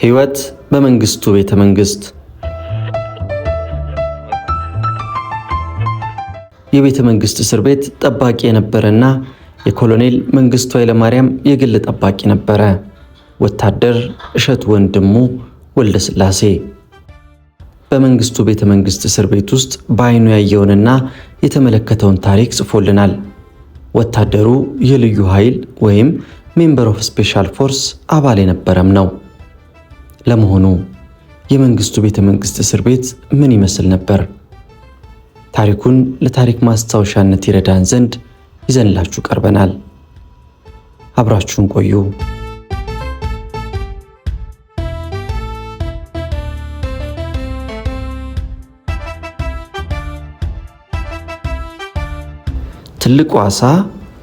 ሕይወት በመንግስቱ ቤተ መንግስት። የቤተ መንግስት እስር ቤት ጠባቂ የነበረና የኮሎኔል መንግስቱ ኃይለማርያም የግል ጠባቂ ነበረ። ወታደር እሸቱ ወንድሙ ወልደ ስላሴ በመንግስቱ ቤተ መንግስት እስር ቤት ውስጥ በአይኑ ያየውንና የተመለከተውን ታሪክ ጽፎልናል። ወታደሩ የልዩ ኃይል ወይም ሜምበር ኦፍ ስፔሻል ፎርስ አባል የነበረም ነው። ለመሆኑ የመንግስቱ ቤተ መንግስት እስር ቤት ምን ይመስል ነበር? ታሪኩን ለታሪክ ማስታወሻነት ይረዳን ዘንድ ይዘንላችሁ ቀርበናል። አብራችሁን ቆዩ። ትልቁ ዓሣ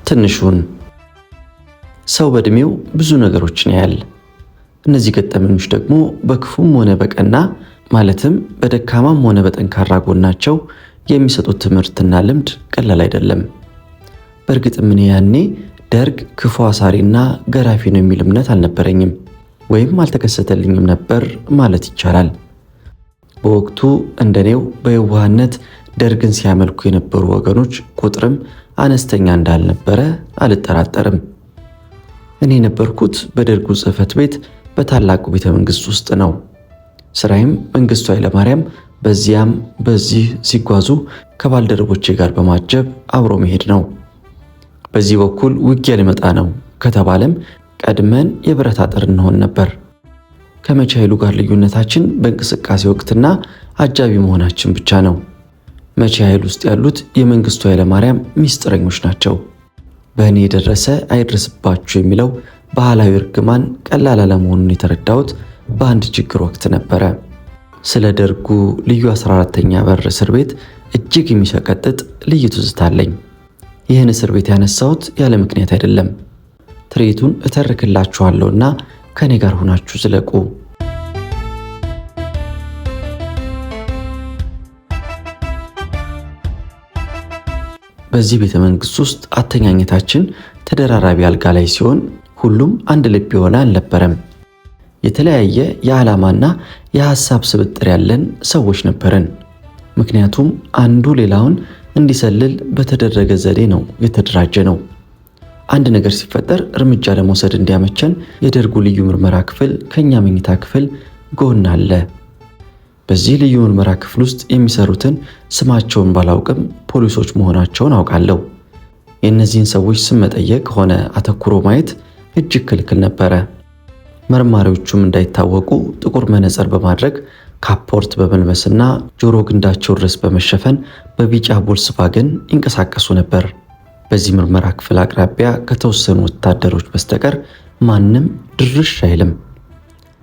ትንሹን። ሰው በእድሜው ብዙ ነገሮችን ያያል። እነዚህ ገጠመኞች ደግሞ በክፉም ሆነ በቀና ማለትም በደካማም ሆነ በጠንካራ ጎናቸው የሚሰጡት ትምህርትና ልምድ ቀላል አይደለም። በእርግጥም እኔ ያኔ ደርግ ክፉ አሳሪና ገራፊ ነው የሚል እምነት አልነበረኝም ወይም አልተከሰተልኝም ነበር ማለት ይቻላል። በወቅቱ እንደኔው በየዋህነት ደርግን ሲያመልኩ የነበሩ ወገኖች ቁጥርም አነስተኛ እንዳልነበረ አልጠራጠርም። እኔ የነበርኩት በደርጉ ጽሕፈት ቤት በታላቁ ቤተ መንግስት ውስጥ ነው። ስራዬም መንግስቱ ኃይለማርያም በዚያም በዚህ ሲጓዙ ከባልደረቦቼ ጋር በማጀብ አብሮ መሄድ ነው። በዚህ በኩል ውጊያ ሊመጣ ነው ከተባለም ቀድመን የብረት አጥር እንሆን ነበር። ከመቻ ኃይሉ ጋር ልዩነታችን በእንቅስቃሴ ወቅትና አጃቢ መሆናችን ብቻ ነው። መቻ ኃይሉ ውስጥ ያሉት የመንግስቱ ኃይለማርያም ሚስጥረኞች ናቸው። በእኔ የደረሰ አይድረስባችሁ የሚለው ባህላዊ እርግማን ቀላል አለመሆኑን የተረዳሁት በአንድ ችግር ወቅት ነበረ። ስለ ደርጉ ልዩ 14ኛ በር እስር ቤት እጅግ የሚሰቀጥጥ ልዩ ትዝታ አለኝ። ይህን እስር ቤት ያነሳሁት ያለ ምክንያት አይደለም። ትርኢቱን እተርክላችኋለሁና ከኔ ጋር ሆናችሁ ዝለቁ። በዚህ ቤተ መንግስት ውስጥ አተኛኘታችን ተደራራቢ አልጋ ላይ ሲሆን ሁሉም አንድ ልብ የሆነ አልነበረም። የተለያየ የዓላማና የሐሳብ ስብጥር ያለን ሰዎች ነበርን። ምክንያቱም አንዱ ሌላውን እንዲሰልል በተደረገ ዘዴ ነው የተደራጀ ነው። አንድ ነገር ሲፈጠር እርምጃ ለመውሰድ እንዲያመቸን የደርጉ ልዩ ምርመራ ክፍል ከኛ መኝታ ክፍል ጎን አለ። በዚህ ልዩ ምርመራ ክፍል ውስጥ የሚሰሩትን ስማቸውን ባላውቅም ፖሊሶች መሆናቸውን አውቃለሁ። የእነዚህን ሰዎች ስም መጠየቅ ሆነ አተኩሮ ማየት እጅግ ክልክል ነበረ። መርማሪዎቹም እንዳይታወቁ ጥቁር መነጽር በማድረግ ካፖርት በመልበስና ጆሮ ግንዳቸው ድረስ በመሸፈን በቢጫ ቮልስቫገን ይንቀሳቀሱ ነበር። በዚህ ምርመራ ክፍል አቅራቢያ ከተወሰኑ ወታደሮች በስተቀር ማንም ድርሽ አይልም።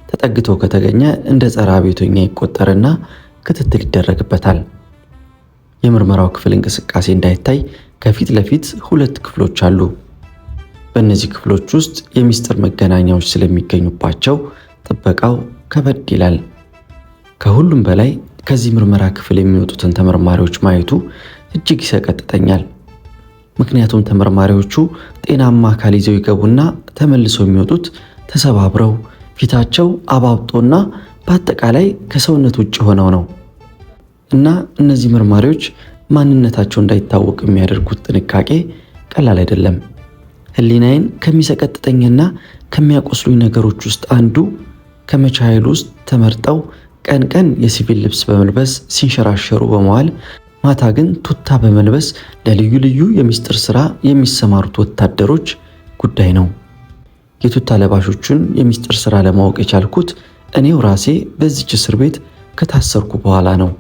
ተጠግቶ ከተገኘ እንደ ጸረ አብዮተኛ ይቆጠርና ክትትል ይደረግበታል። የምርመራው ክፍል እንቅስቃሴ እንዳይታይ ከፊት ለፊት 2 ክፍሎች አሉ። በእነዚህ ክፍሎች ውስጥ የሚስጥር መገናኛዎች ስለሚገኙባቸው ጥበቃው ከበድ ይላል። ከሁሉም በላይ ከዚህ ምርመራ ክፍል የሚወጡትን ተመርማሪዎች ማየቱ እጅግ ይሰቀጥጠኛል። ምክንያቱም ተመርማሪዎቹ ጤናማ አካል ይዘው ይገቡና ተመልሰው የሚወጡት ተሰባብረው ፊታቸው አባብጦና በአጠቃላይ ከሰውነት ውጭ ሆነው ነው። እና እነዚህ መርማሪዎች ማንነታቸው እንዳይታወቅ የሚያደርጉት ጥንቃቄ ቀላል አይደለም። ሕሊናዬን ከሚሰቀጥጠኝና ከሚያቆስሉኝ ነገሮች ውስጥ አንዱ ከመቻ ኃይሉ ውስጥ ተመርጠው ቀን ቀን የሲቪል ልብስ በመልበስ ሲንሸራሸሩ በመዋል ማታ ግን ቱታ በመልበስ ለልዩ ልዩ የሚስጥር ሥራ የሚሰማሩት ወታደሮች ጉዳይ ነው። የቱታ ለባሾቹን የሚስጥር ሥራ ለማወቅ የቻልኩት እኔው ራሴ በዚች እስር ቤት ከታሰርኩ በኋላ ነው።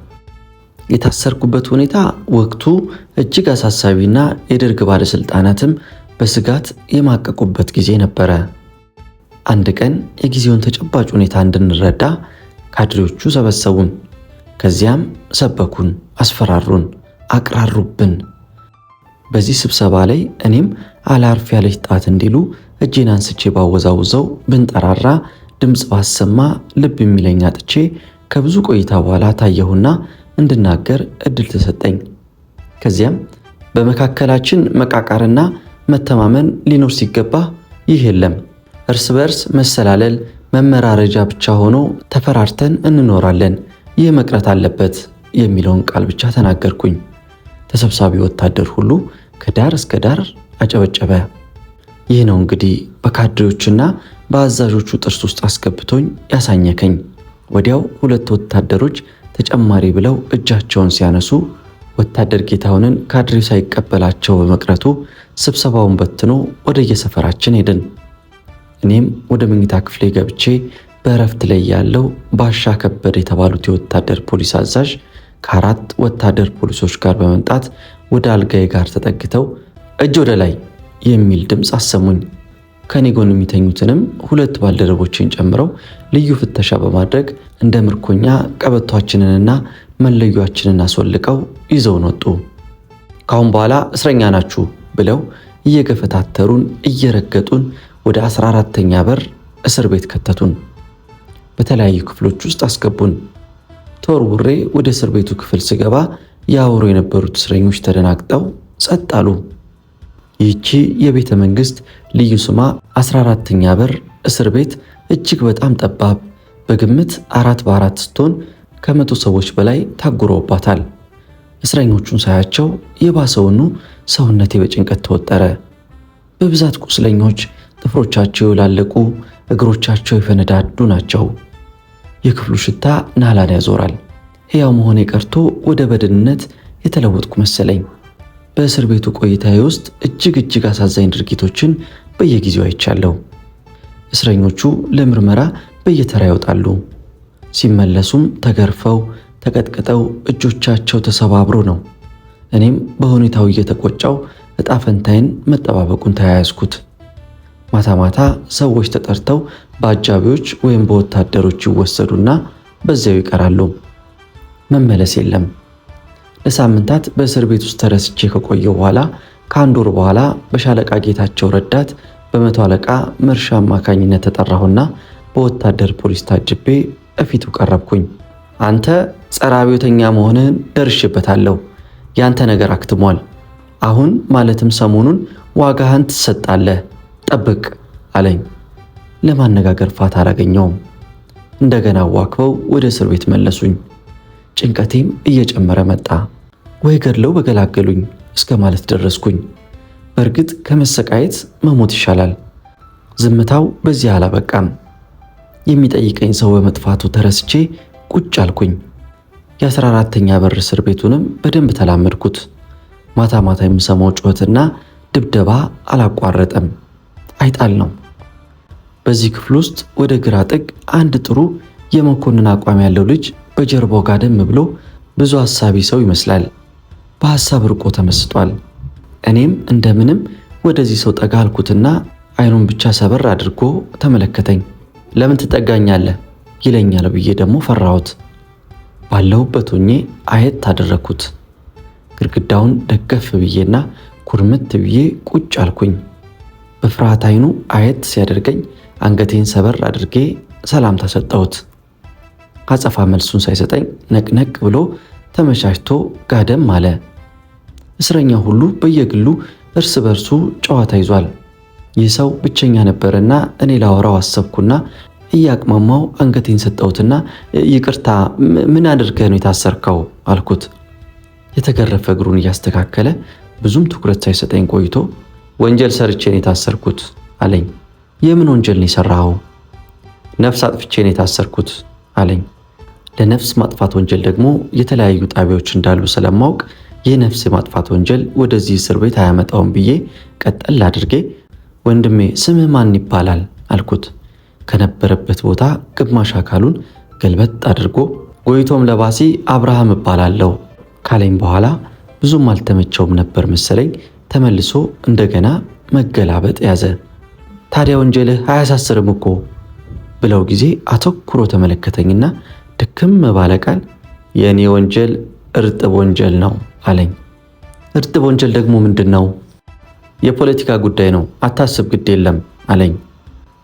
የታሰርኩበት ሁኔታ ወቅቱ እጅግ አሳሳቢና የደርግ ባለስልጣናትም በስጋት የማቀቁበት ጊዜ ነበረ። አንድ ቀን የጊዜውን ተጨባጭ ሁኔታ እንድንረዳ ካድሬዎቹ ሰበሰቡን። ከዚያም ሰበኩን፣ አስፈራሩን፣ አቅራሩብን። በዚህ ስብሰባ ላይ እኔም አላርፍ ያለች ጣት እንዲሉ እጄን አንስቼ ባወዛውዘው ብንጠራራ ድምፅ ባሰማ ልብ የሚለኝ አጥቼ ከብዙ ቆይታ በኋላ ታየሁና እንድናገር እድል ተሰጠኝ። ከዚያም በመካከላችን መቃቃርና መተማመን ሊኖር ሲገባ ይህ የለም፣ እርስ በርስ መሰላለል መመራረጃ ብቻ ሆኖ ተፈራርተን እንኖራለን፣ ይህ መቅረት አለበት የሚለውን ቃል ብቻ ተናገርኩኝ። ተሰብሳቢ ወታደር ሁሉ ከዳር እስከ ዳር አጨበጨበ። ይህ ነው እንግዲህ በካድሬዎችና በአዛዦቹ ጥርስ ውስጥ አስገብቶኝ ያሳኘከኝ። ወዲያው 2 ወታደሮች ተጨማሪ ብለው እጃቸውን ሲያነሱ ወታደር ጌታሁንን ካድሬ ሳይቀበላቸው በመቅረቱ ስብሰባውን በትኖ ወደ የሰፈራችን ሄድን። እኔም ወደ መኝታ ክፍሌ ገብቼ በእረፍት ላይ ያለው ባሻ ከበደ የተባሉት የወታደር ፖሊስ አዛዥ ከ4 ወታደር ፖሊሶች ጋር በመምጣት ወደ አልጋዬ ጋር ተጠግተው እጅ ወደ ላይ የሚል ድምፅ አሰሙኝ። ከኔ ጎን የሚተኙትንም 2 ባልደረቦችን ጨምረው ልዩ ፍተሻ በማድረግ እንደ ምርኮኛ ቀበቷችንንና መለያችንን አስወልቀው ይዘውን ወጡ። ካሁን በኋላ እስረኛ ናችሁ ብለው እየገፈታተሩን እየረገጡን ወደ 14ኛ በር እስር ቤት ከተቱን። በተለያዩ ክፍሎች ውስጥ አስገቡን። ተወርውሬ ወደ እስር ቤቱ ክፍል ስገባ ያወሩ የነበሩት እስረኞች ተደናግጠው ጸጥ አሉ። ይህቺ የቤተ መንግስት ልዩ ስሟ 14ኛ በር እስር ቤት እጅግ በጣም ጠባብ፣ በግምት 4 በ4 ስትሆን ከ100 ሰዎች በላይ ታጉረውባታል። እስረኞቹን ሳያቸው የባሰውኑ ሰውነቴ በጭንቀት ተወጠረ። በብዛት ቁስለኞች፣ ጥፍሮቻቸው የላለቁ፣ እግሮቻቸው የፈነዳዱ ናቸው። የክፍሉ ሽታ ናላን ያዞራል። ሕያው መሆኔ ቀርቶ ወደ በድንነት የተለወጥኩ መሰለኝ። በእስር ቤቱ ቆይታዬ ውስጥ እጅግ አሳዛኝ ድርጊቶችን በየጊዜው አይቻለሁ። እስረኞቹ ለምርመራ በየተራ ይወጣሉ። ሲመለሱም ተገርፈው ተቀጥቅጠው እጆቻቸው ተሰባብሮ ነው። እኔም በሁኔታው እየተቆጫው ዕጣ ፈንታዬን መጠባበቁን ተያያዝኩት። ማታ ማታ ሰዎች ተጠርተው በአጃቢዎች ወይም በወታደሮች ይወሰዱና በዚያው ይቀራሉ። መመለስ የለም። ለሳምንታት በእስር ቤት ውስጥ ተረስቼ ከቆየው በኋላ ከ1 ወር በኋላ በሻለቃ ጌታቸው ረዳት በመቶ አለቃ መርሻ አማካኝነት ተጠራሁና በወታደር ፖሊስ ታጅቤ እፊቱ ቀረብኩኝ። አንተ ጸረ አብዮተኛ መሆንህን ደርሼበታለሁ። ያንተ ነገር አክትሟል። አሁን ማለትም ሰሞኑን ዋጋህን ትሰጣለህ፣ ጠብቅ አለኝ። ለማነጋገር ፋታ አላገኘውም። እንደገና ዋክበው ወደ እስር ቤት መለሱኝ። ጭንቀቴም እየጨመረ መጣ። ወይ ገድለው በገላገሉኝ እስከ ማለት ደረስኩኝ። በእርግጥ ከመሰቃየት መሞት ይሻላል። ዝምታው በዚህ አላበቃም። የሚጠይቀኝ ሰው በመጥፋቱ ተረስቼ ቁጭ አልኩኝ። የ14ኛ በር እስር ቤቱንም በደንብ ተላመድኩት። ማታ ማታ የምሰማው ጩኸትና ድብደባ አላቋረጠም። አይጣል ነው። በዚህ ክፍል ውስጥ ወደ ግራ ጥግ አንድ ጥሩ የመኮንን አቋም ያለው ልጅ በጀርባው ጋደም ብሎ ብዙ ሐሳቢ ሰው ይመስላል። በሐሳብ ርቆ ተመስጧል። እኔም እንደምንም ወደዚህ ሰው ጠጋ አልኩትና አይኑን ብቻ ሰበር አድርጎ ተመለከተኝ። ለምን ትጠጋኛለህ ይለኛል ብዬ ደግሞ ፈራሁት። ባለሁበት ሆኜ አየት ታደረኩት። ግድግዳውን ደገፍ ብዬና ኩርምት ብዬ ቁጭ አልኩኝ። በፍርሃት አይኑ አየት ሲያደርገኝ አንገቴን ሰበር አድርጌ ሰላምታ ሰጠሁት። አጸፋ መልሱን ሳይሰጠኝ ነቅነቅ ብሎ ተመቻችቶ ጋደም አለ። እስረኛው ሁሉ በየግሉ እርስ በርሱ ጨዋታ ይዟል። ይህ ሰው ብቸኛ ነበርና እኔ ላወራው አሰብኩና እያቅማማው አንገቴን ሰጠሁትና ይቅርታ፣ ምን አድርገህ ነው የታሰርከው አልኩት። የተገረፈ እግሩን እያስተካከለ ብዙም ትኩረት ሳይሰጠኝ ቆይቶ ወንጀል ሰርቼ ነው የታሰርኩት አለኝ። የምን ወንጀል ነው የሰራኸው? ነፍስ አጥፍቼ ነው የታሰርኩት አለኝ። ለነፍስ ማጥፋት ወንጀል ደግሞ የተለያዩ ጣቢያዎች እንዳሉ ስለማውቅ የነፍስ ማጥፋት ወንጀል ወደዚህ እስር ቤት አያመጣውም ብዬ ቀጠል አድርጌ ወንድሜ ስምህ ማን ይባላል አልኩት። ከነበረበት ቦታ ግማሽ አካሉን ገልበጥ አድርጎ ጎይቶም ለባሲ አብርሃም እባላለሁ ካለኝ በኋላ ብዙም አልተመቸውም ነበር መሰለኝ። ተመልሶ እንደገና መገላበጥ ያዘ። ታዲያ ወንጀልህ አያሳስርም እኮ ብለው ጊዜ አተኩሮ ተመለከተኝና ድክም ባለ ቃል የእኔ ወንጀል እርጥብ ወንጀል ነው አለኝ። እርጥብ ወንጀል ደግሞ ምንድነው? የፖለቲካ ጉዳይ ነው፣ አታስብ፣ ግድ የለም አለኝ።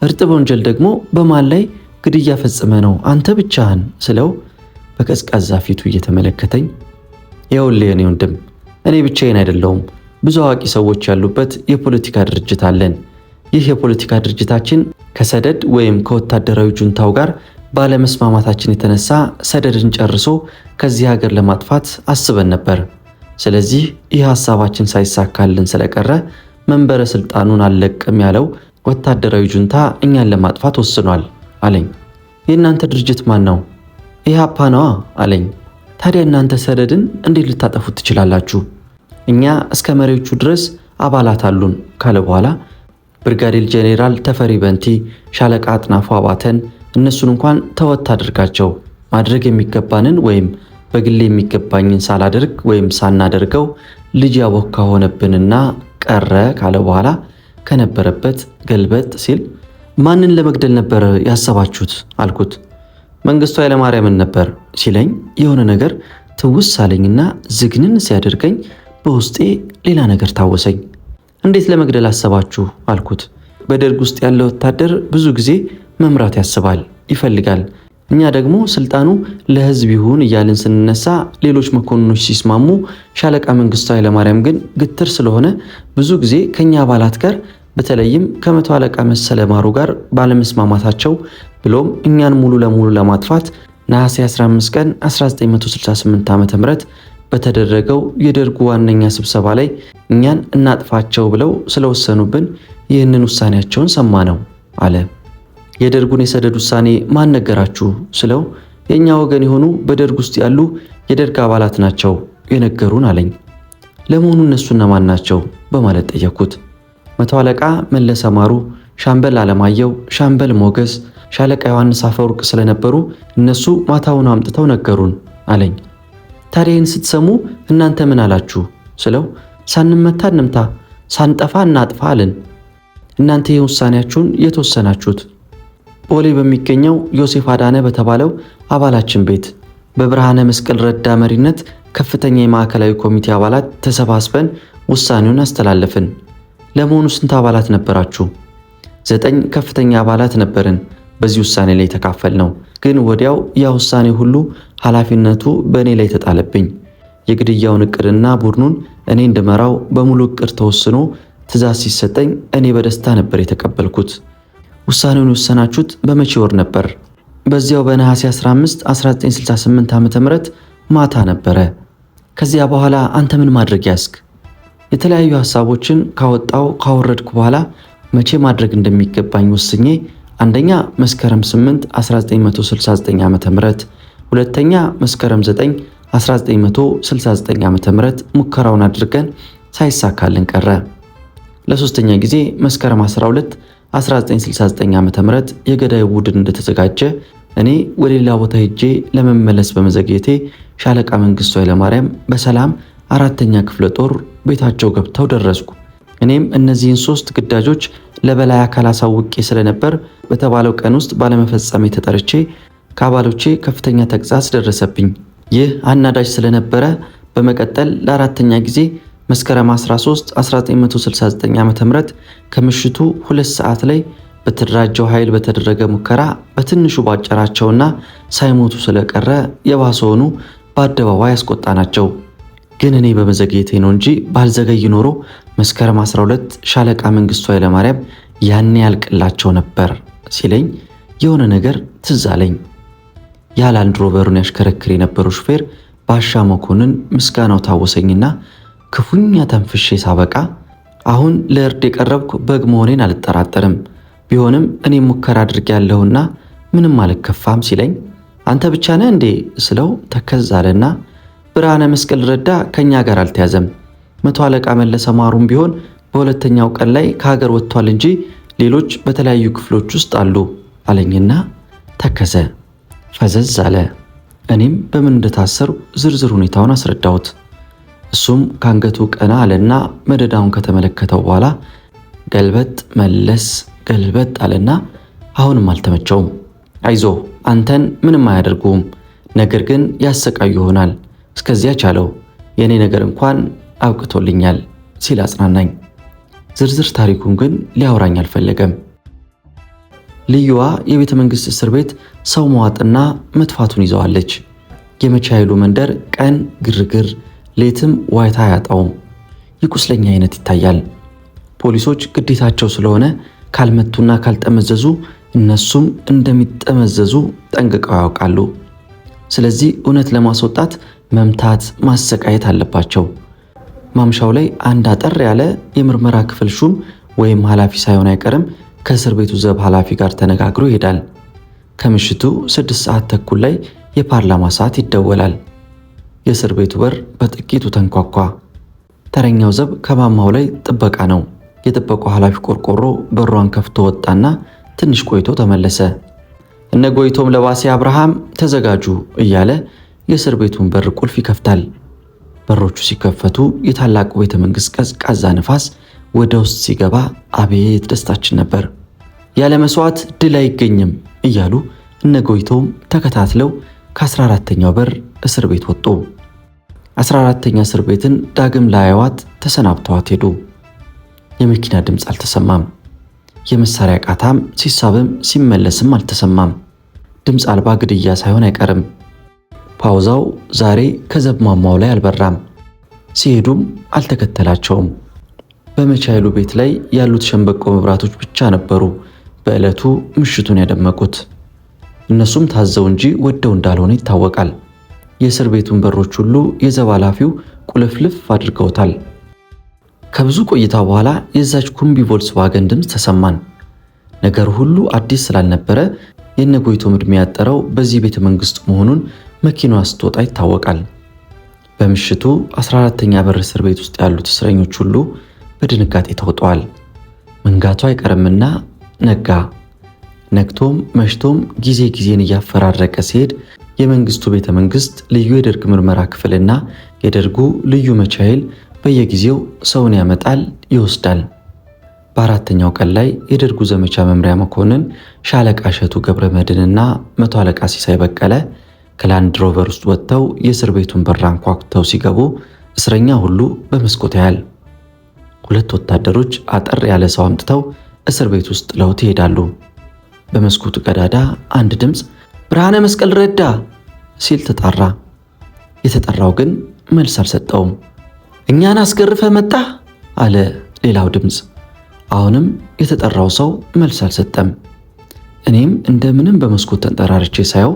እርጥብ ወንጀል ደግሞ በማን ላይ ግድያ ፈጽመ ነው አንተ ብቻህን ስለው በቀዝቃዛ ፊቱ እየተመለከተኝ ይኸውልህ የኔ ወንድም፣ እኔ ብቻዬን አይደለሁም፣ ብዙ አዋቂ ሰዎች ያሉበት የፖለቲካ ድርጅት አለን። ይህ የፖለቲካ ድርጅታችን ከሰደድ ወይም ከወታደራዊ ጁንታው ጋር ባለመስማማታችን የተነሳ ሰደድን ጨርሶ ከዚህ ሀገር ለማጥፋት አስበን ነበር። ስለዚህ ይህ ሐሳባችን ሳይሳካልን ስለቀረ መንበረ ስልጣኑን አልለቅም ያለው ወታደራዊ ጁንታ እኛን ለማጥፋት ወስኗል አለኝ። የእናንተ ድርጅት ማን ነው? ኢህአፓ ነዋ አለኝ። ታዲያ እናንተ ሰደድን እንዴት ልታጠፉት ትችላላችሁ? እኛ እስከ መሪዎቹ ድረስ አባላት አሉን ካለ በኋላ ብርጋዴር ጄኔራል ተፈሪ በንቲ፣ ሻለቃ አጥናፉ አባተን እነሱን እንኳን ተወት አድርጋቸው፣ ማድረግ የሚገባንን ወይም በግሌ የሚገባኝን ሳላደርግ ወይም ሳናደርገው ልጅ ያቦካ ሆነብንና ቀረ ካለ በኋላ ከነበረበት ገልበጥ ሲል ማንን ለመግደል ነበር ያሰባችሁት አልኩት። መንግስቱ ኃይለማርያምን ነበር ሲለኝ የሆነ ነገር ትውስ አለኝና ዝግንን ሲያደርገኝ በውስጤ ሌላ ነገር ታወሰኝ። እንዴት ለመግደል አሰባችሁ አልኩት። በደርግ ውስጥ ያለ ወታደር ብዙ ጊዜ መምራት ያስባል፣ ይፈልጋል። እኛ ደግሞ ስልጣኑ ለህዝብ ይሁን እያልን ስንነሳ ሌሎች መኮንኖች ሲስማሙ፣ ሻለቃ መንግስቱ ኃይለማርያም ግን ግትር ስለሆነ ብዙ ጊዜ ከኛ አባላት ጋር በተለይም ከመቶ አለቃ መሰለ ማሩ ጋር ባለመስማማታቸው ብሎም እኛን ሙሉ ለሙሉ ለማጥፋት ነሐሴ 15 ቀን 1968 ዓ.ም በተደረገው የደርጉ ዋነኛ ስብሰባ ላይ እኛን እናጥፋቸው ብለው ስለወሰኑብን ይህንን ውሳኔያቸውን ሰማነው አለ። የደርጉን የሰደድ ውሳኔ ማን ነገራችሁ ስለው የኛ ወገን የሆኑ በደርግ ውስጥ ያሉ የደርግ አባላት ናቸው የነገሩን አለኝ። ለመሆኑ እነሱ እነማን ናቸው በማለት ጠየቅኩት። መቶ አለቃ መለሰ ማሩ፣ ሻምበል አለማየሁ፣ ሻምበል ሞገስ፣ ሻለቃ ዮሐንስ አፈወርቅ ስለነበሩ እነሱ ማታውን አምጥተው ነገሩን አለኝ። ታዲያን ስትሰሙ እናንተ ምን አላችሁ ስለው ሳንመታ እንምታ፣ ሳንጠፋ እናጥፋ አለን። እናንተ የውሳኔያችሁን የተወሰናችሁት ቦሌ በሚገኘው ዮሴፍ አዳነ በተባለው አባላችን ቤት በብርሃነ መስቀል ረዳ መሪነት ከፍተኛ የማዕከላዊ ኮሚቴ አባላት ተሰባስበን ውሳኔውን አስተላለፍን። ለመሆኑ ስንት አባላት ነበራችሁ? 9 ከፍተኛ አባላት ነበርን። በዚህ ውሳኔ ላይ ተካፈልነው። ግን ወዲያው ያ ውሳኔ ሁሉ ኃላፊነቱ በእኔ ላይ ተጣለብኝ። የግድያውን እቅድና ቡድኑን እኔ እንደመራው በሙሉ እቅድ ተወስኖ ትዕዛዝ ሲሰጠኝ እኔ በደስታ ነበር የተቀበልኩት። ውሳኔውን የወሰናችሁት በመቼ ወር ነበር? በዚያው በነሐሴ 15 1968 ዓ.ም ማታ ነበረ። ከዚያ በኋላ አንተ ምን ማድረግ ያስክ? የተለያዩ ሐሳቦችን ካወረድኩ በኋላ መቼ ማድረግ እንደሚገባኝ ወስኜ አንደኛ መስከረም 8 1969 ዓ.ም፣ ሁለተኛ መስከረም 9 1969 ዓ.ም ሙከራውን አድርገን ሳይሳካልን ቀረ። ለሶስተኛ ጊዜ መስከረም 12 1969 ዓ.ም የገዳይ ቡድን እንደተዘጋጀ እኔ ወደ ሌላ ቦታ ሄጄ ለመመለስ በመዘግየቴ ሻለቃ መንግስቱ ኃይለማርያም በሰላም 4ኛ ክፍለ ጦር ቤታቸው ገብተው ደረስኩ። እኔም እነዚህን 3 ግዳጆች ለበላይ አካል አሳውቄ ስለነበር በተባለው ቀን ውስጥ ባለመፈጸሜ ተጠርቼ ከአባሎቼ ከፍተኛ ተግሳጽ ደረሰብኝ። ይህ አናዳጅ ስለነበረ በመቀጠል ለ4ኛ ጊዜ መስከረም 13 1969 ዓ.ም ከምሽቱ 2 ሰዓት ላይ በተደራጀው ኃይል በተደረገ ሙከራ በትንሹ ባጨራቸውና ሳይሞቱ ስለቀረ የባሰውኑ በአደባባይ ያስቆጣናቸው። ግን እኔ በመዘግየቴ ነው እንጂ ባልዘገይ ኖሮ መስከረም 12 ሻለቃ መንግስቱ ኃይለማርያም ያኔ ያልቅላቸው ነበር ሲለኝ የሆነ ነገር ትዝ አለኝ። ያላንድ ሮቨሩን ያሽከረክር የነበረው ሹፌር ባሻ መኮንን ምስጋናው ታወሰኝና ክፉኛ ተንፍሼ ሳበቃ አሁን ለእርድ የቀረብኩ በግ መሆኔን አልጠራጠርም፣ ቢሆንም እኔ ሙከራ አድርጌያለሁና ምንም አልከፋም ሲለኝ አንተ ብቻ ነህ እንዴ ስለው ተከዛለና ብርሃነ መስቀል ረዳ ከኛ ጋር አልተያዘም፣ መቶ አለቃ መለሰ ማሩም ቢሆን በሁለተኛው ቀን ላይ ከሀገር ወጥቷል እንጂ ሌሎች በተለያዩ ክፍሎች ውስጥ አሉ አለኝና ተከዘ፣ ፈዘዝ አለ። እኔም በምን እንደታሰሩ ዝርዝር ሁኔታውን አስረዳሁት። እሱም ካንገቱ ቀና አለና መደዳውን ከተመለከተው በኋላ ገልበጥ መለስ ገልበጥ አለና አሁንም አልተመቸውም። አይዞ አንተን ምንም አያደርጉም፣ ነገር ግን ያሰቃዩ ይሆናል፣ እስከዚያ ቻለው፣ የኔ ነገር እንኳን አብቅቶልኛል ሲል አጽናናኝ። ዝርዝር ታሪኩን ግን ሊያወራኝ አልፈለገም። ልዩዋ የቤተ መንግሥት እስር ቤት ሰው መዋጥና መጥፋቱን ይዘዋለች። የመቻይሉ መንደር ቀን ግርግር፣ ሌትም ዋይታ አያጣውም። የቁስለኛ አይነት ይታያል። ፖሊሶች ግዴታቸው ስለሆነ ካልመቱና ካልጠመዘዙ እነሱም እንደሚጠመዘዙ ጠንቅቀው ያውቃሉ። ስለዚህ እውነት ለማስወጣት መምታት፣ ማሰቃየት አለባቸው። ማምሻው ላይ አንድ አጠር ያለ የምርመራ ክፍል ሹም ወይም ኃላፊ ሳይሆን አይቀርም ከእስር ቤቱ ዘብ ኃላፊ ጋር ተነጋግሮ ይሄዳል። ከምሽቱ 6 ሰዓት ተኩል ላይ የፓርላማ ሰዓት ይደወላል። የእስር ቤቱ በር በጥቂቱ ተንኳኳ። ተረኛው ዘብ ከማማው ላይ ጥበቃ ነው። የጥበቃው ኃላፊ ቆርቆሮ በሯን ከፍቶ ወጣና ትንሽ ቆይቶ ተመለሰ። እነ ጎይቶም ለባሴ አብርሃም ተዘጋጁ እያለ የእስር ቤቱን በር ቁልፍ ይከፍታል። በሮቹ ሲከፈቱ የታላቁ ቤተ መንግሥት ቀዝቃዛ ንፋስ ወደ ውስጥ ሲገባ አቤት ደስታችን ነበር። ያለ መስዋዕት ድል አይገኝም እያሉ እነ ጎይቶም ተከታትለው ከ14ተኛው በር እስር ቤት ወጡ። 14ተኛ እስር ቤትን ዳግም ላያዋት ተሰናብተዋት ሄዱ። የመኪና ድምፅ አልተሰማም። የመሳሪያ ቃታም ሲሳብም ሲመለስም አልተሰማም። ድምፅ አልባ ግድያ ሳይሆን አይቀርም። ፓውዛው ዛሬ ከዘብ ማማው ላይ አልበራም። ሲሄዱም አልተከተላቸውም። በመቻይሉ ቤት ላይ ያሉት ሸንበቆ መብራቶች ብቻ ነበሩ በዕለቱ ምሽቱን ያደመቁት። እነሱም ታዘው እንጂ ወደው እንዳልሆነ ይታወቃል። የእስር ቤቱን በሮች ሁሉ የዘብ ኃላፊው ቁልፍልፍ አድርገውታል። ከብዙ ቆይታ በኋላ የዛች ኩምቢ ቮልስዋገን ድምፅ ተሰማን። ነገሩ ሁሉ አዲስ ስላልነበረ የነጎይቶም ዕድሜ ያጠረው በዚህ ቤተ መንግሥት መሆኑን መኪናዋ ስትወጣ ይታወቃል። በምሽቱ 14ተኛ በር እስር ቤት ውስጥ ያሉት እስረኞች ሁሉ በድንጋጤ ተውጠዋል። መንጋቱ አይቀርምና ነጋ። ነግቶም መሽቶም ጊዜን እያፈራረቀ ሲሄድ የመንግስቱ ቤተ መንግሥት ልዩ የደርግ ምርመራ ክፍልና የደርጉ ልዩ መቻይል በየጊዜው ሰውን ያመጣል ይወስዳል። በአራተኛው ቀን ላይ የደርጉ ዘመቻ መምሪያ መኮንን ሻለቃ እሸቱ ገብረ መድህንና መቶ አለቃ ሲሳይ በቀለ ከላንድ ሮቨር ውስጥ ወጥተው የእስር ቤቱን በር አንኳኩተው ሲገቡ እስረኛ ሁሉ በመስኮት ያያል። 2 ወታደሮች አጠር ያለ ሰው አምጥተው እስር ቤት ውስጥ ጥለውት ይሄዳሉ። በመስኮቱ ቀዳዳ አንድ ድምፅ ብርሃነ መስቀል ረዳ ሲል ተጣራ። የተጠራው ግን መልስ አልሰጠውም። እኛን አስገርፈ መጣ አለ ሌላው ድምፅ። አሁንም የተጠራው ሰው መልስ አልሰጠም። እኔም እንደምንም በመስኮት ተንጠራርቼ ሳየው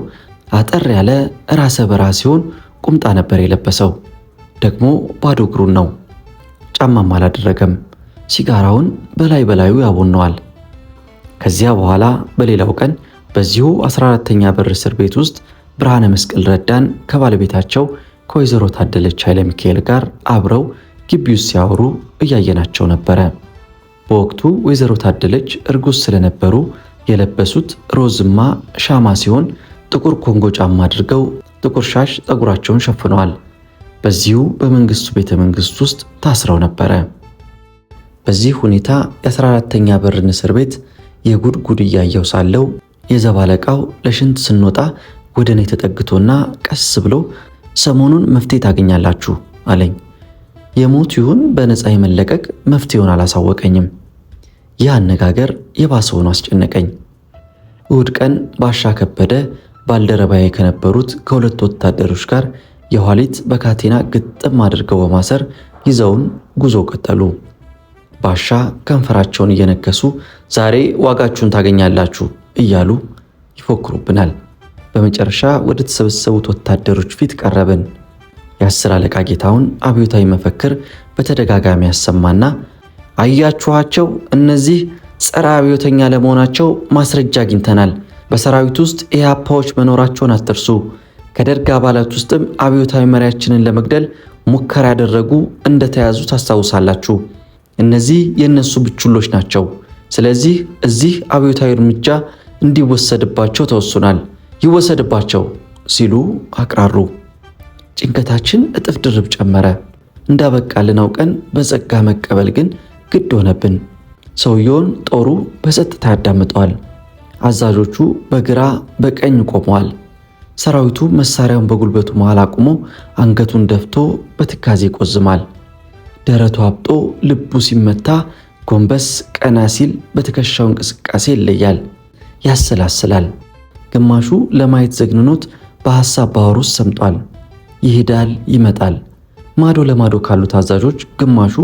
አጠር ያለ ራሰ በራ ሲሆን ቁምጣ ነበር የለበሰው። ደግሞ ባዶ እግሩን ነው። ጫማም አላደረገም። ሲጋራውን በላዩ ያቦነዋል። ከዚያ በኋላ በሌላው ቀን በዚሁ 14ተኛ በር እስር ቤት ውስጥ ብርሃነ መስቀል ረዳን ከባለቤታቸው ከወይዘሮ ታደለች ኃይለ ሚካኤል ጋር አብረው ግቢ ውስጥ ሲያወሩ እያየናቸው ነበረ። በወቅቱ ወይዘሮ ታደለች እርጉዝ ስለነበሩ የለበሱት ሮዝማ ሻማ ሲሆን ጥቁር ኮንጎ ጫማ አድርገው ጥቁር ሻሽ ፀጉራቸውን ሸፍነዋል። በዚሁ በመንግስቱ ቤተ መንግሥት ውስጥ ታስረው ነበረ። በዚህ ሁኔታ የ14ተኛ በርን እስር ቤት የጉድ እያየው ሳለው የዘብ አለቃው ለሽንት ስንወጣ ወደ እኔ ተጠግቶና ቀስ ብሎ ሰሞኑን መፍትሄ ታገኛላችሁ አለኝ። የሞት ይሁን በነፃ የመለቀቅ መፍትሄውን አላሳወቀኝም። ይህ አነጋገር የባሰውን አስጨነቀኝ። እሁድ ቀን ባሻ ከበደ ባልደረባዬ ከነበሩት ከሁለት ወታደሮች ጋር የኋሊት በካቴና ግጥም አድርገው በማሰር ይዘውን ጉዞ ቀጠሉ። ባሻ ከንፈራቸውን እየነከሱ ዛሬ ዋጋችሁን ታገኛላችሁ እያሉ ይፎክሩብናል። በመጨረሻ ወደ ተሰበሰቡት ወታደሮች ፊት ቀረብን። የ10 አለቃ ጌታውን አብዮታዊ መፈክር በተደጋጋሚ ያሰማና አያችኋቸው፣ እነዚህ ጸረ አብዮተኛ ለመሆናቸው ማስረጃ አግኝተናል። በሰራዊት ውስጥ ኢህአፓዎች መኖራቸውን አትርሱ። ከደርግ አባላት ውስጥም አብዮታዊ መሪያችንን ለመግደል ሙከራ ያደረጉ እንደተያዙ ታስታውሳላችሁ። እነዚህ የእነሱ ብቹሎች ናቸው። ስለዚህ እዚህ አብዮታዊ እርምጃ እንዲወሰድባቸው ተወስኗል። ይወሰድባቸው ሲሉ አቅራሩ። ጭንቀታችን እጥፍ ድርብ ጨመረ። እንዳበቃልን አውቀን በጸጋ መቀበል ግን ግድ ሆነብን። ሰውየውን ጦሩ በጸጥታ ያዳምጠዋል። አዛዦቹ በግራ በቀኝ ቆመዋል። ሰራዊቱ መሳሪያውን በጉልበቱ መሃል አቁሞ አንገቱን ደፍቶ በትካዜ ይቆዝማል። ደረቱ አብጦ ልቡ ሲመታ ጎንበስ ቀና ሲል በትከሻው እንቅስቃሴ ይለያል፣ ያሰላስላል። ግማሹ ለማየት ዘግንኖት በሐሳብ ባህር ውስጥ ሰምጧል። ይሄዳል ይመጣል። ማዶ ለማዶ ካሉት አዛዦች ግማሹ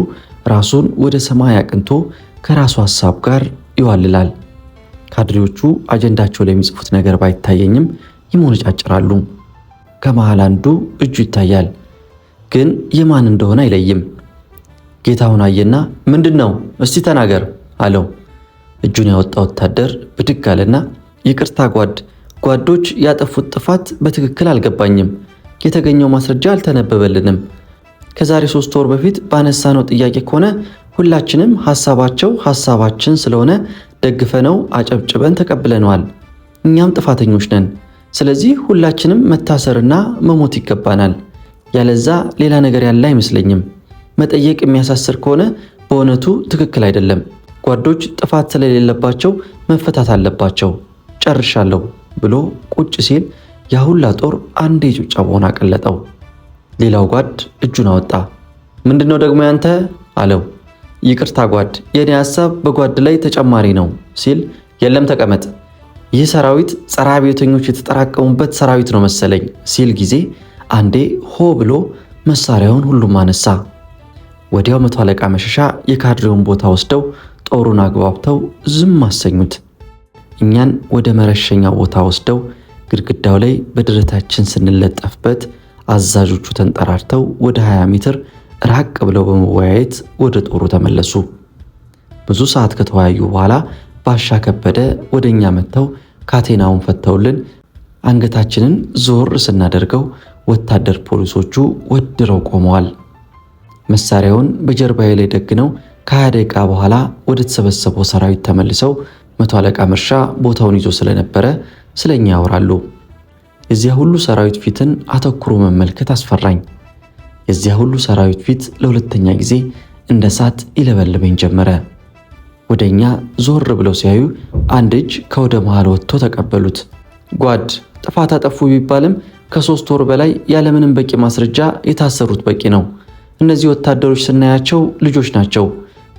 ራሱን ወደ ሰማይ አቅንቶ ከራሱ ሐሳብ ጋር ይዋልላል። ካድሬዎቹ አጀንዳቸው ላይ የሚጽፉት ነገር ባይታየኝም ይሞነጫጭራሉ። ከመሃል አንዱ እጁ ይታያል፣ ግን የማን እንደሆነ አይለይም። ጌታውን አየና ምንድነው እስቲ ተናገር አለው። እጁን ያወጣ ወታደር ብድግ አለና ይቅርታ ጓዶች ያጠፉት ጥፋት በትክክል አልገባኝም። የተገኘው ማስረጃ አልተነበበልንም። ከዛሬ 3 ወር በፊት ባነሳነው ጥያቄ ከሆነ ሁላችንም ሐሳባችን ስለሆነ ደግፈነው አጨብጭበን ተቀብለነዋል። እኛም ጥፋተኞች ነን። ስለዚህ ሁላችንም መታሰርና መሞት ይገባናል። ያለዛ ሌላ ነገር ያለ አይመስለኝም። መጠየቅ የሚያሳስር ከሆነ በእውነቱ ትክክል አይደለም። ጓዶች ጥፋት ስለሌለባቸው መፈታት አለባቸው። ጨርሻለሁ ብሎ ቁጭ ሲል ያሁላ ጦር አንዴ ጭብጨባውን አቀለጠው። ሌላው ጓድ እጁን አወጣ። ምንድነው ደግሞ ያንተ አለው። ይቅርታ ጓድ፣ የኔ ሐሳብ በጓድ ላይ ተጨማሪ ነው ሲል የለም ተቀመጥ፣ ይህ ሰራዊት ጸረ አብዮተኞች የተጠራቀሙበት ሰራዊት ነው መሰለኝ ሲል ጊዜ አንዴ ሆ ብሎ መሳሪያውን ሁሉም አነሳ። ወዲያው 100 አለቃ መሸሻ የካድሬውን ቦታ ወስደው ጦሩን አግባብተው ዝም አሰኙት። እኛን ወደ መረሸኛ ቦታ ወስደው ግድግዳው ላይ በድረታችን ስንለጠፍበት አዛዦቹ ተንጠራርተው ወደ 20 ሜትር ራቅ ብለው በመወያየት ወደ ጦሩ ተመለሱ። ብዙ ሰዓት ከተወያዩ በኋላ ባሻ ከበደ ወደኛ መጥተው ካቴናውን ፈተውልን አንገታችንን ዞር ስናደርገው ወታደር ፖሊሶቹ ወድረው ቆመዋል። መሳሪያውን በጀርባዬ ላይ ደግነው ከ20 ደቂቃ በኋላ ወደ ተሰበሰበው ሰራዊት ተመልሰው 100 አለቃ መርሻ ቦታውን ይዞ ስለነበረ ስለኛ ያወራሉ። የዚያ ሁሉ ሰራዊት ፊትን አተኩሮ መመልከት አስፈራኝ። የዚያ ሁሉ ሰራዊት ፊት ለሁለተኛ ጊዜ እንደ እሳት ይለበልበኝ ጀመረ። ወደኛ ዞር ብለው ሲያዩ አንድ እጅ ከወደ መሃል ወጥቶ ተቀበሉት። ጓድ፣ ጥፋት አጠፉ ቢባልም ከ3 ወር በላይ ያለምንም በቂ ማስረጃ የታሰሩት በቂ ነው። እነዚህ ወታደሮች ስናያቸው ልጆች ናቸው።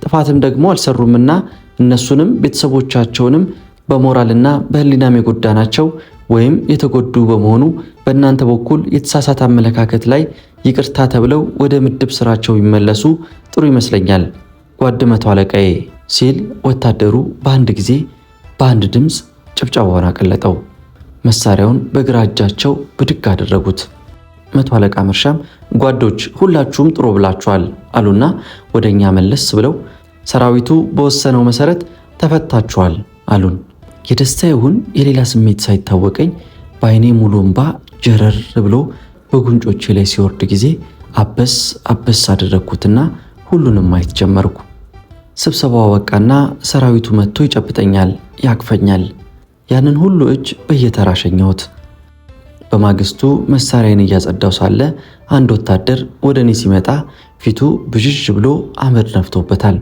ጥፋትም ደግሞ አልሰሩምና እነሱንም ቤተሰቦቻቸውንም በሞራልና በሕሊናም የጎዳናቸው ወይም የተጎዱ በመሆኑ በእናንተ በኩል የተሳሳተ አመለካከት ላይ ይቅርታ ተብለው ወደ ምድብ ስራቸው ይመለሱ ጥሩ ይመስለኛል ጓድ 100 አለቃዬ ሲል ወታደሩ በአንድ ጊዜ በአንድ ድምፅ ጭብጨባውን አቀለጠው። መሳሪያውን በግራ እጃቸው ብድግ አደረጉት። 100 አለቃ መርሻም ጓዶች ሁላችሁም ጥሩ ብላችኋል አሉና ወደኛ መለስ ብለው ሰራዊቱ በወሰነው መሰረት ተፈታችኋል አሉን። የደስታ ይሁን የሌላ ስሜት ሳይታወቀኝ በአይኔ ሙሉ እንባ ጀረር ብሎ በጉንጮቼ ላይ ሲወርድ ጊዜ አበስ አደረግኩትና ሁሉንም ማየት ጀመርኩ። ስብሰባው በቃና ሰራዊቱ መጥቶ ይጨብጠኛል፣ ያቅፈኛል። ያንን ሁሉ እጅ በየተራ ሸኘሁት። በማግስቱ መሳሪያን እያጸዳው ሳለ አንድ ወታደር ወደ እኔ ሲመጣ ፊቱ ብዥዥ ብሎ አመድ ነፍቶበታል።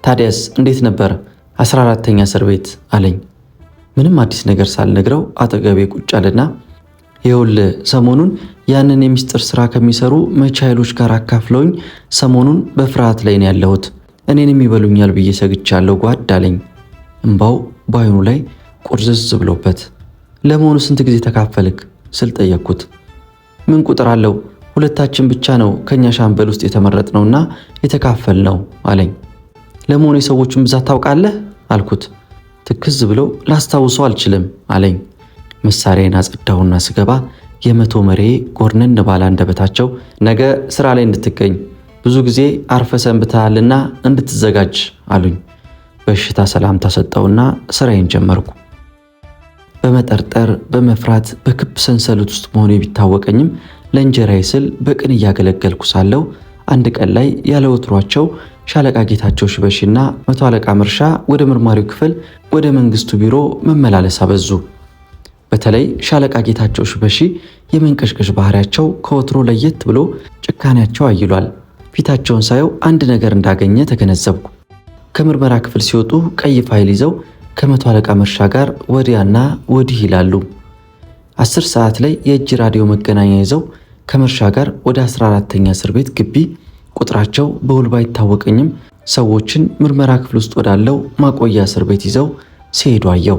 ታዲያስ እንዴት ነበር 14ኛ እስር ቤት አለኝ። ምንም አዲስ ነገር ሳልነግረው አጠገቤ ቁጭ አለና ይኸውልህ ሰሞኑን ያንን የሚስጥር ስራ ከሚሰሩ መቻ ኃይሎች ጋር አካፍለውኝ ሰሞኑን በፍርሃት ላይ ነው ያለሁት። እኔንም ይበሉኛል ብዬ ሰግቻለሁ ጓድ አለኝ። እምባው በአይኑ ላይ ቁርዝዝ ብሎበት ለመሆኑ ስንት ጊዜ ተካፈልክ ስል ጠየቅኩት። ምን ቁጥር አለው? ሁለታችን ብቻ ነው ከኛ ሻምበል ውስጥ የተመረጥነውና የተካፈልነው አለኝ። ለመሆኑ የሰዎቹን ብዛት ታውቃለህ አልኩት። ትክዝ ብለው ላስታውሰው አልችልም አለኝ። መሳሪያዬን አጸዳሁና ስገባ የ100 መሪ ጎርነን ባለ አንደበታቸው ነገ ስራ ላይ እንድትገኝ ብዙ ጊዜ አርፈ ሰንብተሃልና እንድትዘጋጅ አሉኝ። በሽታ ሰላምታ ሰጠውና ስራዬን ጀመርኩ። በመጠርጠር በመፍራት በክብ ሰንሰለት ውስጥ መሆኔ ቢታወቀኝም ለእንጀራዬ ስል በቅን እያገለገልኩ ሳለው አንድ ቀን ላይ ያለ ወትሯቸው ሻለቃ ጌታቸው ሽበሺና 100 አለቃ መርሻ ወደ ምርማሪው ክፍል ወደ መንግስቱ ቢሮ መመላለስ አበዙ። በተለይ ሻለቃ ጌታቸው ሽበሺ የመንቀሽቀሽ ባህሪያቸው ከወትሮ ለየት ብሎ ጭካኔያቸው አይሏል። ፊታቸውን ሳየው አንድ ነገር እንዳገኘ ተገነዘብኩ። ከምርመራ ክፍል ሲወጡ ቀይ ፋይል ይዘው ከ100 አለቃ መርሻ ጋር ወዲያና ወዲህ ይላሉ። 10 ሰዓት ላይ የእጅ ራዲዮ መገናኛ ይዘው ከመርሻ ጋር ወደ 14ኛ እስር ቤት ግቢ ቁጥራቸው በውል ባይታወቀኝም ሰዎችን ምርመራ ክፍል ውስጥ ወዳለው ማቆያ እስር ቤት ይዘው ሲሄዱ አየው።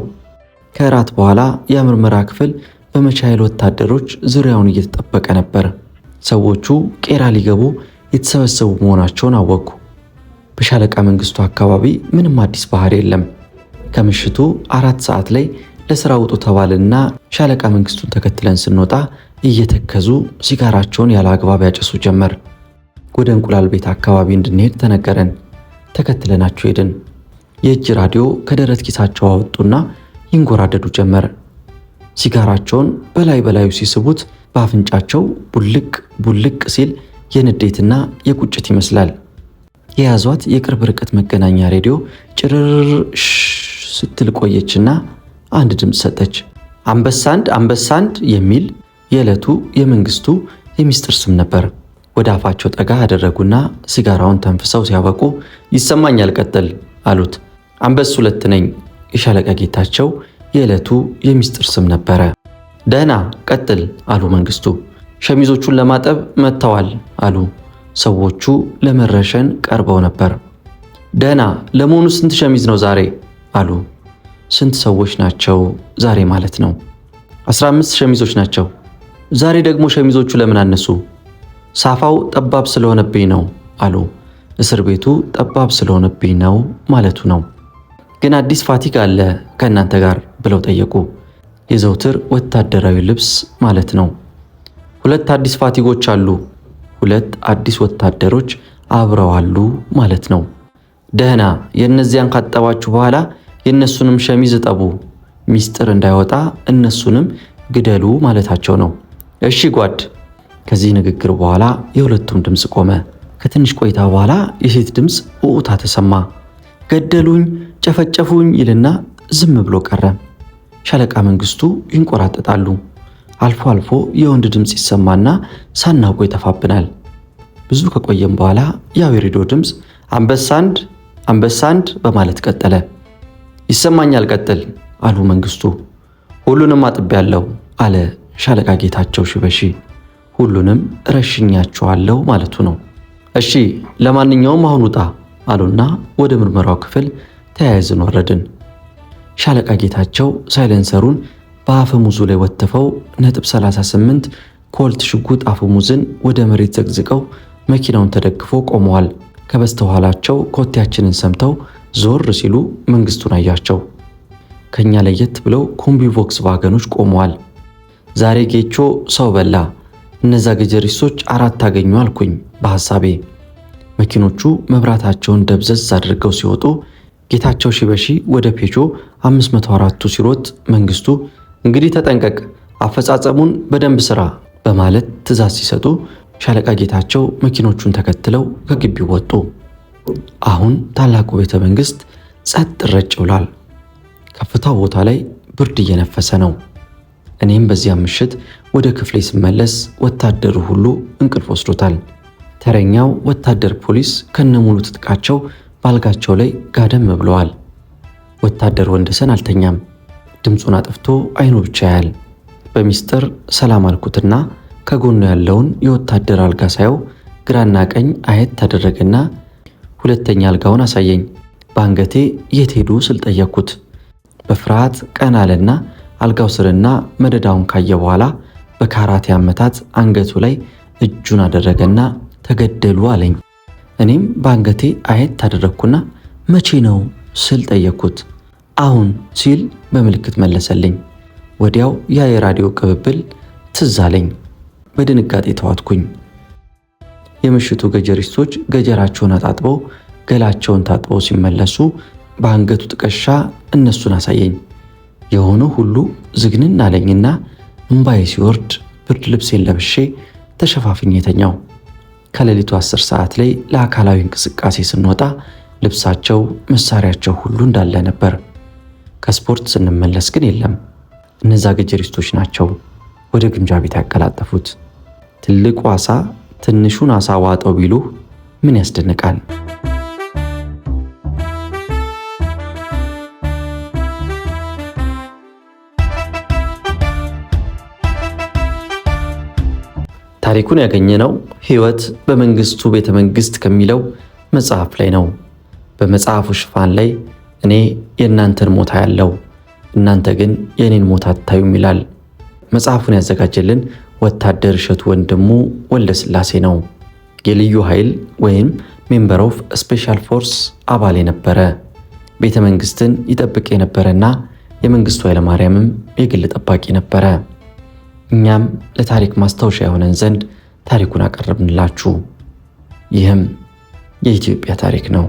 ከእራት በኋላ የምርመራ ክፍል በመቻይል ወታደሮች ዙሪያውን እየተጠበቀ ነበር። ሰዎቹ ቄራ ሊገቡ የተሰበሰቡ መሆናቸውን አወቅኩ። በሻለቃ መንግስቱ አካባቢ ምንም አዲስ ባህር የለም። ከምሽቱ 4 ሰዓት ላይ ለስራ ውጡ ተባልና ሻለቃ መንግስቱን ተከትለን ስንወጣ እየተከዙ ሲጋራቸውን ያለ አግባብ ያጨሱ ጀመር። ወደ እንቁላል ቤት አካባቢ እንድንሄድ ተነገረን። ተከትለናቸው ሄድን። የእጅ ራዲዮ ከደረት ኪሳቸው አወጡና ይንጎራደዱ ጀመር። ሲጋራቸውን በላዩ ሲስቡት በአፍንጫቸው ቡልቅ ቡልቅ ሲል የንዴትና የቁጭት ይመስላል። የያዟት የቅርብ ርቀት መገናኛ ሬዲዮ ጭርር ስትል ቆየችና አንድ ድምፅ ሰጠች። አንበሳንድ የሚል የዕለቱ የመንግስቱ የሚስጥር ስም ነበር። ወደ አፋቸው ጠጋ አደረጉና ሲጋራውን ተንፍሰው ሲያበቁ ይሰማኛል ቀጥል አሉት። አንበስ 2 ነኝ። የሻለቃ ጌታቸው የዕለቱ የሚስጥር ስም ነበረ። ደህና ቀጥል አሉ መንግስቱ። ሸሚዞቹን ለማጠብ መጥተዋል አሉ። ሰዎቹ ለመረሸን ቀርበው ነበር። ደህና ለመሆኑ ስንት ሸሚዝ ነው ዛሬ አሉ። ስንት ሰዎች ናቸው ዛሬ ማለት ነው? 15 ሸሚዞች ናቸው። ዛሬ ደግሞ ሸሚዞቹ ለምን አነሱ? ሳፋው ጠባብ ስለሆነብኝ ነው አሉ። እስር ቤቱ ጠባብ ስለሆነብኝ ነው ማለቱ ነው። ግን አዲስ ፋቲግ አለ ከእናንተ ጋር ብለው ጠየቁ። የዘውትር ወታደራዊ ልብስ ማለት ነው። 2 አዲስ ፋቲጎች አሉ። 2 አዲስ ወታደሮች አብረዋሉ ማለት ነው። ደህና የእነዚያን ካጠባችሁ በኋላ የእነሱንም ሸሚዝ እጠቡ፣ ሚስጥር እንዳይወጣ እነሱንም ግደሉ ማለታቸው ነው። እሺ ጓድ። ከዚህ ንግግር በኋላ የሁለቱም ድምፅ ቆመ። ከትንሽ ቆይታ በኋላ የሴት ድምፅ ኡኡታ ተሰማ። ገደሉኝ፣ ጨፈጨፉኝ ይልና ዝም ብሎ ቀረ። ሻለቃ መንግስቱ ይንቆራጠጣሉ። አልፎ አልፎ የወንድ ድምፅ ይሰማና ሳናውቆ ይጠፋብናል። ብዙ ከቆየም በኋላ ያው የሬዲዮ ድምፅ አንበሳንድ በማለት ቀጠለ። ይሰማኛል ቀጥል አሉ መንግስቱ። ሁሉንም አጥቤያለሁ አለ ሻለቃ ጌታቸው ሽበሺ። ሁሉንም ረሽኛቸዋለሁ ማለቱ ነው። እሺ ለማንኛውም አሁን ውጣ አሉና ወደ ምርመራው ክፍል ተያይዘን ወረድን። ሻለቃ ጌታቸው ሳይለንሰሩን በአፈሙዙ ላይ ወጥፈው .38 ኮልት ሽጉጥ አፈሙዝን ወደ መሬት ዘግዝቀው መኪናውን ተደግፎ ቆመዋል። ከበስተኋላቸው ኮቴያችንን ሰምተው ዞር ሲሉ መንግስቱን አያቸው። ከኛ ለየት ብለው ኮምቢ ቮክስ ዋገኖች ቆመዋል። ዛሬ ጌቾ ሰው በላ። እነዛ ገጀሪሶች 4 አገኙ አልኩኝ በሐሳቤ። መኪኖቹ መብራታቸውን ደብዘዝ አድርገው ሲወጡ ጌታቸው ሽበሺ ወደ ፔጆ 504ቱ ሲሮጥ መንግስቱ እንግዲህ ተጠንቀቅ፣ አፈጻጸሙን በደንብ ስራ በማለት ትዕዛዝ ሲሰጡ ሻለቃ ጌታቸው መኪኖቹን ተከትለው ከግቢው ወጡ። አሁን ታላቁ ቤተ መንግስት ጸጥ ረጭ ብሏል። ከፍታው ቦታ ላይ ብርድ እየነፈሰ ነው። እኔም በዚያ ምሽት ወደ ክፍሌ ስመለስ ወታደሩ ሁሉ እንቅልፍ ወስዶታል። ተረኛው ወታደር ፖሊስ ከነሙሉ ትጥቃቸው ባልጋቸው ላይ ጋደም ብለዋል። ወታደር ወንደሰን አልተኛም። ድምፁን አጥፍቶ አይኑ ብቻ ያያል። በሚስጥር ሰላም አልኩትና ከጎኑ ያለውን የወታደር አልጋ ሳየው ግራና ቀኝ አየት ተደረገና ሁለተኛ አልጋውን አሳየኝ። በአንገቴ የት ሄዱ ስል ጠየቅኩት። በፍርሃት ቀና አለና አልጋው ስርና መደዳውን ካየ በኋላ በካራቴ አመታት አንገቱ ላይ እጁን አደረገና ተገደሉ አለኝ። እኔም በአንገቴ አየት ታደረግኩና መቼ ነው ስል ጠየቅኩት። አሁን ሲል በምልክት መለሰልኝ። ወዲያው ያ የራዲዮ ቅብብል ትዝ አለኝ። በድንጋጤ ተዋጥኩኝ። የምሽቱ ገጀሪስቶች ገጀራቸውን አጣጥበው ገላቸውን ታጥበው ሲመለሱ በአንገቱ ጥቀሻ እነሱን አሳየኝ። የሆነው ሁሉ ዝግንን አለኝና እምባዬ ሲወርድ ብርድ ልብሴን ለብሼ ተሸፋፍኜ ተኛው። ከሌሊቱ 10 ሰዓት ላይ ለአካላዊ እንቅስቃሴ ስንወጣ ልብሳቸው፣ መሳሪያቸው ሁሉ እንዳለ ነበር። ከስፖርት ስንመለስ ግን የለም። እነዛ ገጀሪስቶች ናቸው ወደ ግምጃ ቤት ያቀላጠፉት። ትልቁ ዓሣ ትንሹን ዓሣ ዋጠው ቢሉ ምን ያስደንቃል? ታሪኩን ያገኘነው ሕይወት በመንግስቱ ቤተ መንግስት ከሚለው መጽሐፍ ላይ ነው። በመጽሐፉ ሽፋን ላይ እኔ የእናንተን ሞት አያለው፣ እናንተ ግን የኔን ሞት አታዩም ይላል። መጽሐፉን ያዘጋጀልን ወታደር እሸቱ ወንድሙ ወልደስላሴ ነው። የልዩ ኃይል ወይም ሜምበር ኦፍ ስፔሻል ፎርስ አባል የነበረ ቤተ መንግስትን ይጠብቅ የነበረና የመንግስቱ ኃይለማርያምም የግል ጠባቂ ነበረ። እኛም ለታሪክ ማስታወሻ የሆነን ዘንድ ታሪኩን አቀረብንላችሁ። ይህም የኢትዮጵያ ታሪክ ነው።